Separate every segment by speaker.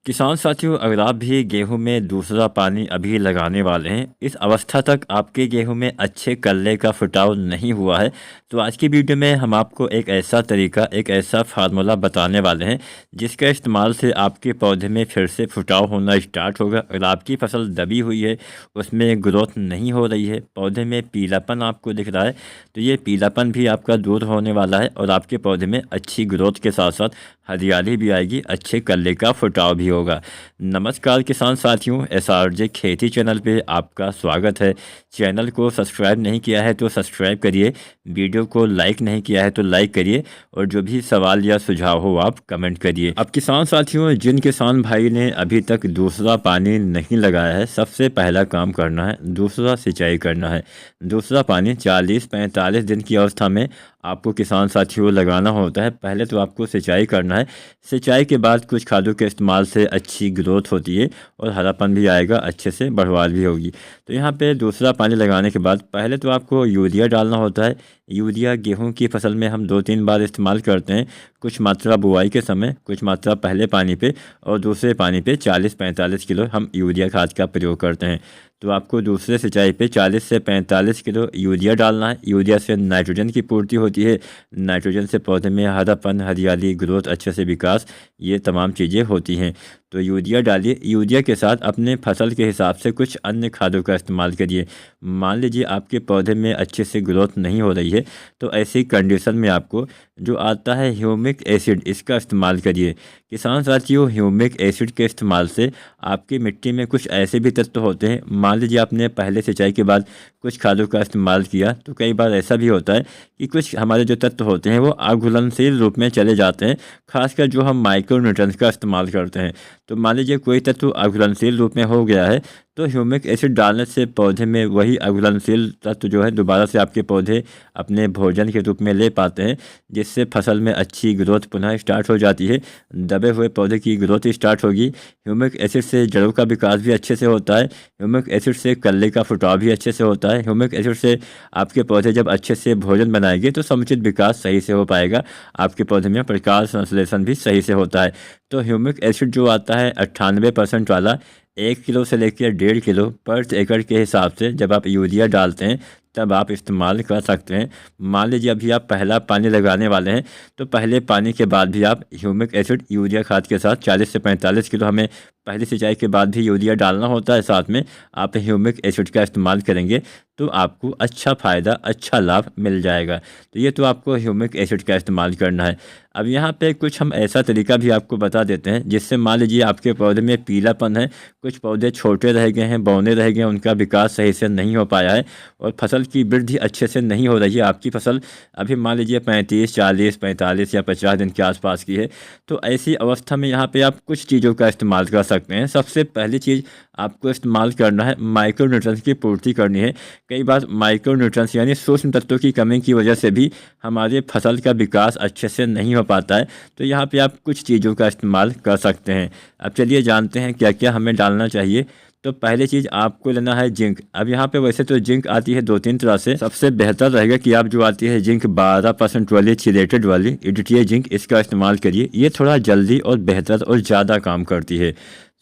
Speaker 1: किसान साथियों, अगर आप भी गेहूं में दूसरा पानी अभी लगाने वाले हैं, इस अवस्था तक आपके गेहूं में अच्छे कल्ले का फुटाव नहीं हुआ है, तो आज की वीडियो में हम आपको एक ऐसा तरीका, एक ऐसा फार्मूला बताने वाले हैं जिसके इस्तेमाल से आपके पौधे में फिर से फुटाव होना स्टार्ट होगा। अगर आपकी फसल दबी हुई है, उसमें ग्रोथ नहीं हो रही है, पौधे में पीलापन आपको दिख रहा है, तो ये पीलापन भी आपका दूर होने वाला है और आपके पौधे में अच्छी ग्रोथ के साथ साथ हरियाली भी आएगी, अच्छे कल्ले का फुटाव भी होगा। नमस्कार किसान साथियों, एसआरजे खेती चैनल पे आपका स्वागत है। चैनल को सब्सक्राइब नहीं किया है तो सब्सक्राइब करिए, वीडियो को लाइक नहीं किया है तो लाइक करिए और जो भी सवाल या सुझाव हो आप कमेंट करिए। अब किसान साथियों, जिन किसान भाई ने अभी तक दूसरा पानी नहीं लगाया है, सबसे पहला काम करना है दूसरा सिंचाई करना है। दूसरा पानी 40-45 दिन की अवस्था में आपको किसान साथियों लगाना होता है। पहले तो आपको सिंचाई करना है। सिंचाई के बाद कुछ खादों के इस्तेमाल से अच्छी ग्रोथ होती है और हरापन भी आएगा, अच्छे से बढ़वाल भी होगी। तो यहाँ पे दूसरा पानी लगाने के बाद पहले तो आपको यूरिया डालना होता है। यूरिया गेहूं की फसल में हम 2-3 बार इस्तेमाल करते हैं। कुछ मात्रा बुआई के समय, कुछ मात्रा पहले पानी पे और दूसरे पानी पे 40-45 किलो हम यूरिया खाद का प्रयोग करते हैं। तो आपको दूसरे सिंचाई पे 40 से 45 किलो यूरिया डालना है। यूरिया से नाइट्रोजन की पूर्ति होती है, नाइट्रोजन से पौधे में हरापन, हरियाली, ग्रोथ, अच्छे से विकास, ये तमाम चीज़ें होती हैं। तो यूरिया डालिए। यूरिया के साथ अपने फसल के हिसाब से कुछ अन्य खादों का इस्तेमाल करिए। मान लीजिए आपके पौधे में अच्छे से ग्रोथ नहीं हो रही है, तो ऐसी कंडीशन में आपको जो आता है ह्यूमिक एसिड, इसका इस्तेमाल करिए। किसान साथियों, ह्यूमिक एसिड के इस्तेमाल से आपकी मिट्टी में कुछ ऐसे भी तत्व होते हैं। मान लीजिए आपने पहले सिंचाई के बाद कुछ खादों का इस्तेमाल किया, तो कई बार ऐसा भी होता है कि कुछ हमारे जो तत्व होते हैं वो अघुलनशील रूप में चले जाते हैं, खासकर जो हम माइक्रो न्यूट्रिएंट्स का इस्तेमाल करते हैं। तो मान लीजिए कोई तत्व अघुलनशील रूप में हो गया है, तो ह्यूमिक एसिड डालने से पौधे में वही अघुलनशील तत्व जो है दोबारा से आपके पौधे अपने भोजन के रूप में ले पाते हैं, जिससे फसल में अच्छी ग्रोथ पुनः स्टार्ट हो जाती है। दबे हुए पौधे की ग्रोथ स्टार्ट होगी। ह्यूमिक एसिड से जड़ों का विकास भी अच्छे से होता है। ह्यूमिक एसिड से कल्ले का फुटाव भी अच्छे से होता है। ह्यूमिक एसिड से आपके पौधे जब अच्छे से भोजन बनाएंगे तो समुचित विकास सही से हो पाएगा। आपके पौधे में प्रकाश संश्लेषण भी सही से होता है। तो ह्यूमिक एसिड जो आता है 98% वाला, 1 किलो से लेकर 1.5 किलो पर एकड़ के हिसाब से जब आप यूरिया डालते हैं तब आप इस्तेमाल कर सकते हैं। मान लीजिए अभी आप पहला पानी लगाने वाले हैं, तो पहले पानी के बाद भी आप ह्यूमिक एसिड यूरिया खाद के साथ 40 से 45 किलो, हमें पहली सिंचाई के बाद भी यूरिया डालना होता है, साथ में आप ह्यूमिक एसिड का इस्तेमाल करेंगे तो आपको अच्छा फ़ायदा, अच्छा लाभ मिल जाएगा। तो ये तो आपको ह्यूमिक एसिड का इस्तेमाल करना है। अब यहाँ पे कुछ हम ऐसा तरीका भी आपको बता देते हैं जिससे मान लीजिए आपके पौधे में पीलापन है, कुछ पौधे छोटे रह गए हैं, बौने रह गए हैं, उनका विकास सही से नहीं हो पाया है और फसल की वृद्धि अच्छे से नहीं हो रही है। आपकी फसल अभी मान लीजिए 35, 40, 45 या 50 दिन के आसपास की है, तो ऐसी अवस्था में यहाँ पे आप कुछ चीज़ों का इस्तेमाल कर सकते हैं। सबसे पहली चीज़ आपको इस्तेमाल करना है, माइक्रो न्यूट्रिएंट्स की पूर्ति करनी है। कई बार माइक्रो न्यूट्रिएंट्स यानी सूक्ष्म तत्वों की कमी की वजह से भी हमारे फसल का विकास अच्छे से नहीं हो पाता है, तो यहाँ पे आप कुछ चीज़ों का इस्तेमाल कर सकते हैं। अब चलिए जानते हैं क्या क्या हमें डालना चाहिए। तो पहली चीज़ आपको लेना है जिंक। अब यहाँ पे वैसे तो जिंक आती है 2-3 तरह से। सबसे बेहतर रहेगा कि आप जो आती है जिंक 12% वाली चिलेटेड वाली EDTA जिंक, इसका इस्तेमाल करिए। ये थोड़ा जल्दी और बेहतर और ज़्यादा काम करती है,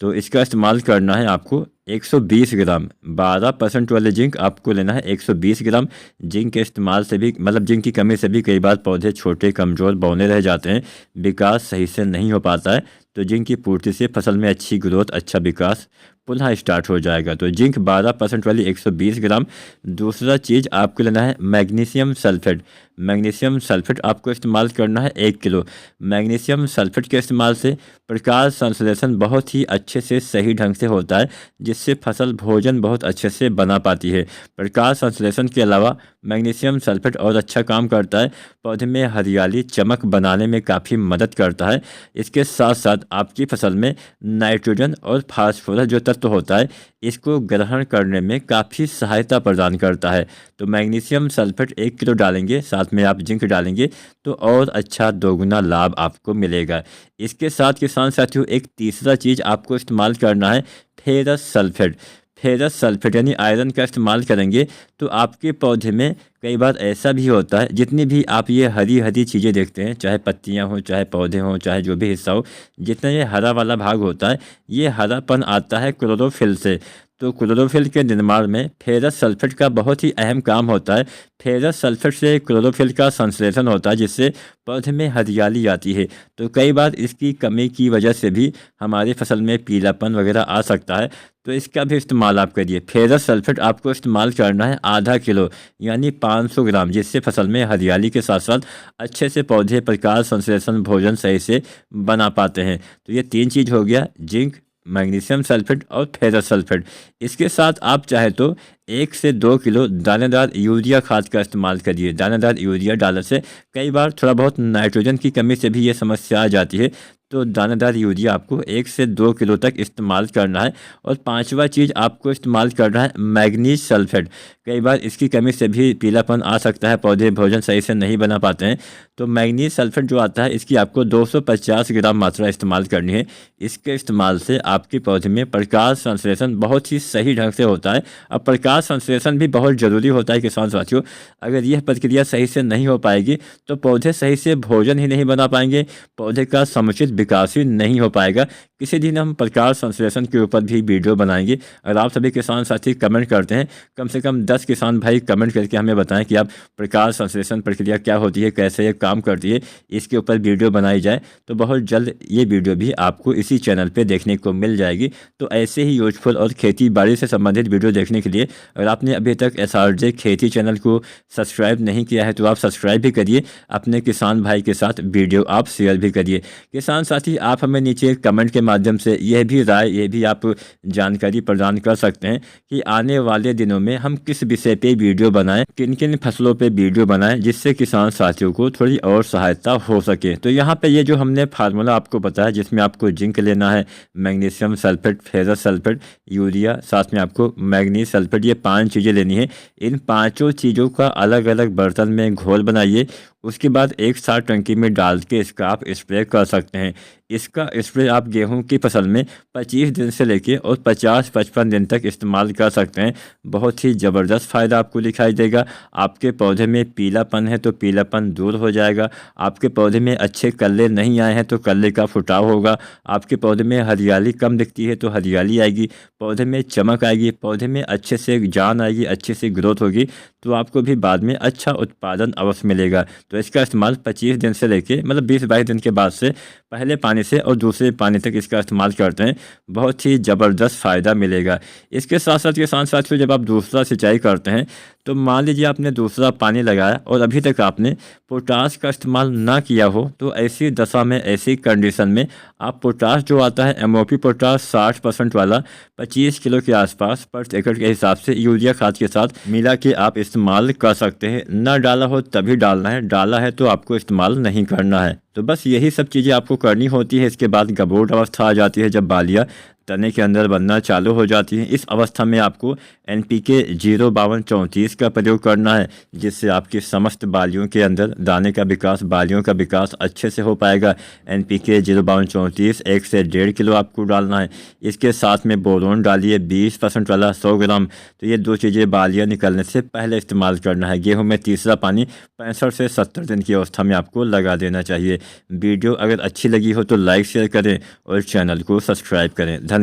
Speaker 1: तो इसका इस्तेमाल करना है आपको 120 ग्राम। 12% वाले जिंक आपको लेना है 120 ग्राम। जिंक के इस्तेमाल से भी, मतलब जिंक की कमी से भी कई बार पौधे छोटे, कमज़ोर, बौने रह जाते हैं, विकास सही से नहीं हो पाता है। तो जिंक की पूर्ति से फसल में अच्छी ग्रोथ, अच्छा विकास पुनः स्टार्ट हो जाएगा। तो जिंक 12% वाली 120 ग्राम। दूसरा चीज़ आपको लेना है मैग्नीशियम सल्फेट। मैग्नीशियम सल्फेट आपको इस्तेमाल करना है 1 किलो। मैग्नीशियम सल्फेट के इस्तेमाल से प्रकाश संश्लेषण बहुत ही अच्छे से, सही ढंग से होता है, जिससे फसल भोजन बहुत अच्छे से बना पाती है। प्रकाश संश्लेषण के अलावा मैग्नीशियम सल्फेट और अच्छा काम करता है, पौधे में हरियाली, चमक बनाने में काफ़ी मदद करता है। इसके साथ साथ आपकी फसल में नाइट्रोजन और फास्फोरस जो तत्व होता है, इसको ग्रहण करने में काफ़ी सहायता प्रदान करता है। तो मैग्नीशियम सल्फेट 1 किलो डालेंगे, साथ में आप जिंक डालेंगे तो और अच्छा दोगुना लाभ आपको मिलेगा। इसके साथ किसान साथियों, एक तीसरा चीज़ आपको इस्तेमाल करना है फेरस सल्फेट। फेरस सल्फेट यानी आयरन का इस्तेमाल करेंगे तो आपके पौधे में कई बार ऐसा भी होता है, जितनी भी आप ये हरी हरी चीज़ें देखते हैं, चाहे पत्तियां हों, चाहे पौधे हों, चाहे जो भी हिस्सा हो, जितना ये हरा वाला भाग होता है, ये हरापन आता है क्लोरोफिल से। तो क्लोरोफिल के निर्माण में फेरस सल्फेट का बहुत ही अहम काम होता है। फेरस सल्फेट से क्लोरोफिल का संश्लेषण होता है, जिससे पौधे में हरियाली आती है। तो कई बार इसकी कमी की वजह से भी हमारी फसल में पीलापन वगैरह आ सकता है, तो इसका भी इस्तेमाल आप करिए। फेरस सल्फेट आपको इस्तेमाल करना है आधा किलो यानी 500 ग्राम, जिससे फसल में हरियाली के साथ साथ अच्छे से पौधे प्रकाश संश्लेषण भोजन सही से बना पाते हैं। तो ये 3 चीज़ हो गया, जिंक, मैग्नीशियम सल्फेट और फेरस सल्फेट। इसके साथ आप चाहे तो 1 से 2 किलो दानेदार यूरिया खाद का इस्तेमाल करिए। दानेदार यूरिया डालने से कई बार थोड़ा बहुत नाइट्रोजन की कमी से भी ये समस्या आ जाती है, तो दानेदार यूरिया आपको 1 से 2 किलो तक इस्तेमाल करना है। और 5वां चीज़ आपको इस्तेमाल करना है मैग्नीज सल्फेट। कई बार इसकी कमी से भी पीलापन आ सकता है, पौधे भोजन सही से नहीं बना पाते हैं। तो मैग्नीज सल्फेट जो आता है, इसकी आपको 250 ग्राम मात्रा इस्तेमाल करनी है। इसके इस्तेमाल से आपके पौधे में प्रकाश संश्लेषण बहुत ही सही ढंग से होता है। अब प्रकाश संश्लेषण भी बहुत ज़रूरी होता है किसान साथियों। अगर यह प्रक्रिया सही से नहीं हो पाएगी तो पौधे सही से भोजन ही नहीं बना पाएंगे, पौधे का समुचित विकास ही नहीं हो पाएगा। किसी दिन हम प्रकाश संश्लेषण के ऊपर भी वीडियो बनाएंगे। अगर आप सभी किसान साथी कमेंट करते हैं, कम से कम 10 किसान भाई कमेंट करके हमें बताएं कि आप प्रकाश संश्लेषण प्रक्रिया क्या होती है, कैसे ये काम करती है, इसके ऊपर वीडियो बनाई जाए तो बहुत जल्द ये वीडियो भी आपको इसी चैनल पे देखने को मिल जाएगी। तो ऐसे ही यूजफुल और खेती बाड़ी से संबंधित वीडियो देखने के लिए अगर आपने अभी तक SRJ खेती चैनल को सब्सक्राइब नहीं किया है तो आप सब्सक्राइब भी करिए, अपने किसान भाई के साथ वीडियो आप शेयर भी करिए। किसान साथी, आप हमें नीचे कमेंट के माध्यम से यह भी राय, यह भी आप जानकारी प्रदान कर सकते हैं कि आने वाले दिनों में हम किस विषय पे वीडियो बनाएं, किन किन फसलों पे वीडियो बनाएं, जिससे किसान साथियों को थोड़ी और सहायता हो सके। तो यहाँ पे ये जो हमने फार्मूला आपको बताया, जिसमें आपको जिंक लेना है, magnesium sulphate, ferrous sulphate, urea, साथ में आपको मैग्नीज सल्फेट, ये 5 चीज़ें लेनी है। इन 5 चीज़ों का अलग अलग बर्तन में घोल बनाइए। उसके बाद एक साथ टंकी में डाल के इसका आप स्प्रे कर सकते हैं। इसका स्प्रे आप गेहूं की फसल में 25 दिन से लेके और 50-55 दिन तक इस्तेमाल कर सकते हैं। बहुत ही ज़बरदस्त फ़ायदा आपको दिखाई देगा। आपके पौधे में पीलापन है तो पीलापन दूर हो जाएगा। आपके पौधे में अच्छे कल्ले नहीं आए हैं तो कल्ले का फुटाव होगा। आपके पौधे में हरियाली कम दिखती है तो हरियाली आएगी, पौधे में चमक आएगी, पौधे में अच्छे से जान आएगी, अच्छे से ग्रोथ होगी, तो आपको भी बाद में अच्छा उत्पादन अवश्य मिलेगा। तो इसका इस्तेमाल 25 दिन से लेके मतलब 20-22 दिन के बाद से पहले पानी से और दूसरे पानी तक इसका इस्तेमाल करते हैं, बहुत ही ज़बरदस्त फ़ायदा मिलेगा। इसके साथ साथ किसान साथियों, जब आप दूसरा सिंचाई करते हैं तो मान लीजिए आपने दूसरा पानी लगाया और अभी तक आपने पोटास का इस्तेमाल ना किया हो, तो ऐसी दशा में, ऐसी कंडीशन में आप पोटास जो आता है MOP पोटास 60% वाला 25 किलो के आसपास पर एकड़ के हिसाब से यूरिया खाद के साथ मिला के आप इस्तेमाल कर सकते हैं। ना डाला हो तभी डालना है, डाला है तो आपको इस्तेमाल नहीं करना है। तो बस यही सब चीज़ें आपको करनी होती है। इसके बाद गबोट अवस्था आ जाती है, जब बालियाँ तने के अंदर बनना चालू हो जाती हैं। इस अवस्था में आपको NPK 05234 का प्रयोग करना है, जिससे आपकी समस्त बालियों के अंदर दाने का विकास, बालियों का विकास अच्छे से हो पाएगा। NPK 05234 1 से 1.5 किलो आपको डालना है। इसके साथ में बोरोन डालिए 20% वाला 100 ग्राम। तो ये 2 चीज़ें बालियाँ निकलने से पहले इस्तेमाल करना है। गेहूँ में तीसरा पानी 65 से 70 दिन की अवस्था में आपको लगा देना चाहिए। वीडियो अगर अच्छी लगी हो तो लाइक शेयर करें और चैनल को सब्सक्राइब करें। धन्यवाद।